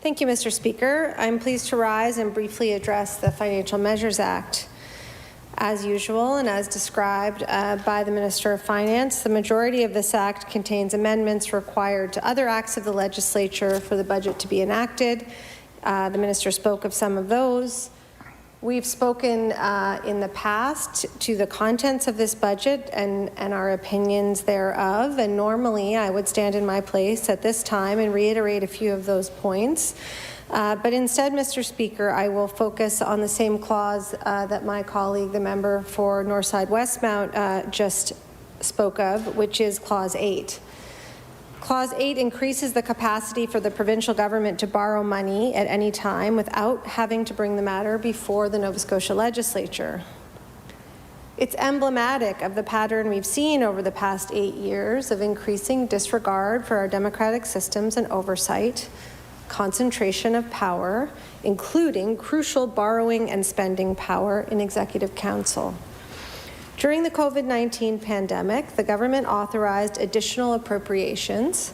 Thank you, Mr. Speaker. I'm pleased to rise and briefly address the Financial Measures Act. As usual, and as described by the Minister of Finance, the majority of this Act contains amendments required to other acts of the Legislature for the budget to be enacted. The Minister spoke of some of those. We've spoken in the past to the contents of this budget and our opinions thereof, and normally I would stand in my place at this time and reiterate a few of those points. But instead, Mr. Speaker, I will focus on the same clause that my colleague, the member for Northside-Westmount, just spoke of, which is Clause 8. Clause 8 increases the capacity for the provincial government to borrow money at any time without having to bring the matter before the Nova Scotia Legislature. It's emblematic of the pattern we've seen over the past 8 years of increasing disregard for our democratic systems and oversight, concentration of power, including crucial borrowing and spending power in Executive Council. During the COVID-19 pandemic, the government authorized additional appropriations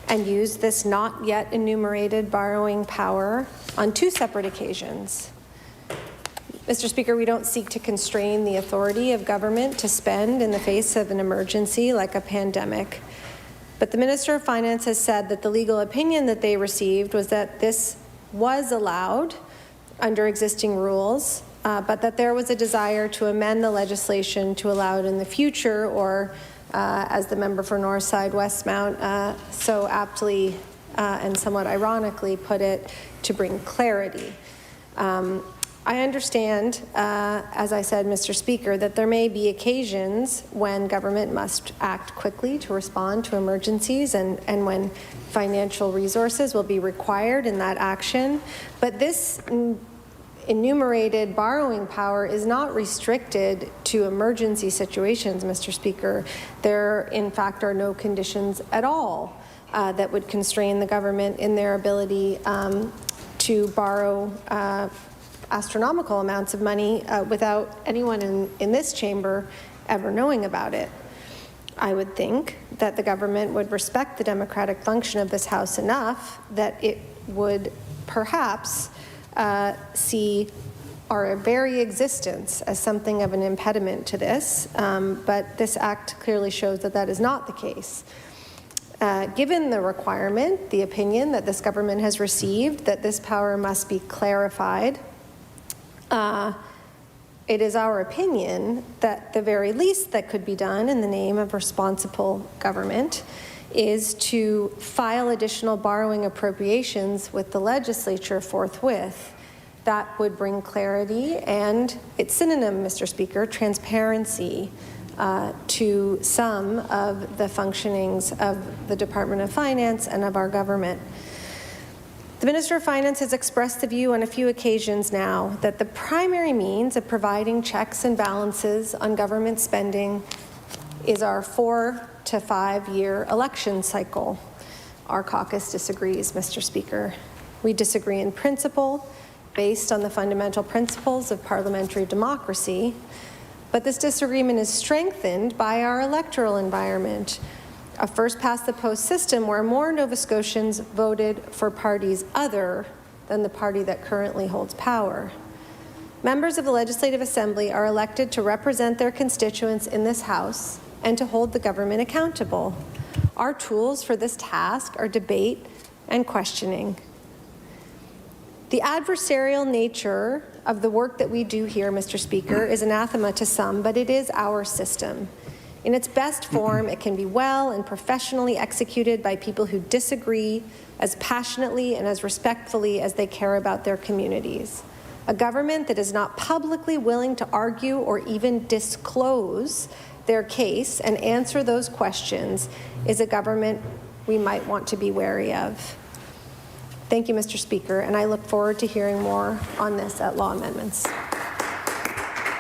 and used this not yet enumerated borrowing power on 2 separate occasions. Mr. Speaker, we don't seek to constrain the authority of government to spend in the face of an emergency like a pandemic. But the Minister of Finance has said that the legal opinion that they received was that this was allowed under existing rules, but that there was a desire to amend the legislation to allow it in the future, or as the member for Northside-Westmount so aptly and somewhat ironically put it, to bring clarity. I understand, as I said, Mr. Speaker, that there may be occasions when government must act quickly to respond to emergencies and when financial resources will be required in that action. But this enumerated borrowing power is not restricted to emergency situations, Mr. Speaker. There, in fact, are no conditions at all that would constrain the government in their ability to borrow astronomical amounts of money without anyone in this chamber ever knowing about it. I would think that the government would respect the democratic function of this House enough that it would perhaps see our very existence as something of an impediment to this, but this Act clearly shows that that is not the case. Given the requirement, the opinion that this government has received that this power must be clarified, it is our opinion that the very least that could be done in the name of responsible government is to file additional borrowing appropriations with the legislature forthwith. That would bring clarity and its synonym, Mr. Speaker, transparency to some of the functionings of the Department of Finance and of our government. The Minister of Finance has expressed the view on a few occasions now that the primary means of providing checks and balances on government spending is our 4 to 5 year election cycle. Our caucus disagrees, Mr. Speaker. We disagree in principle, based on the fundamental principles of parliamentary democracy, but this disagreement is strengthened by our electoral environment, a first-past-the-post system where more Nova Scotians voted for parties other than the party that currently holds power. Members of the Legislative Assembly are elected to represent their constituents in this House and to hold the government accountable. Our tools for this task are debate and questioning. The adversarial nature of the work that we do here, Mr. Speaker, is anathema to some, but it is our system. In its best form, it can be well and professionally executed by people who disagree as passionately and as respectfully as they care about their communities. A government that is not publicly willing to argue or even disclose their case and answer those questions is a government we might want to be wary of. Thank you, Mr. Speaker, and I look forward to hearing more on this at law amendments.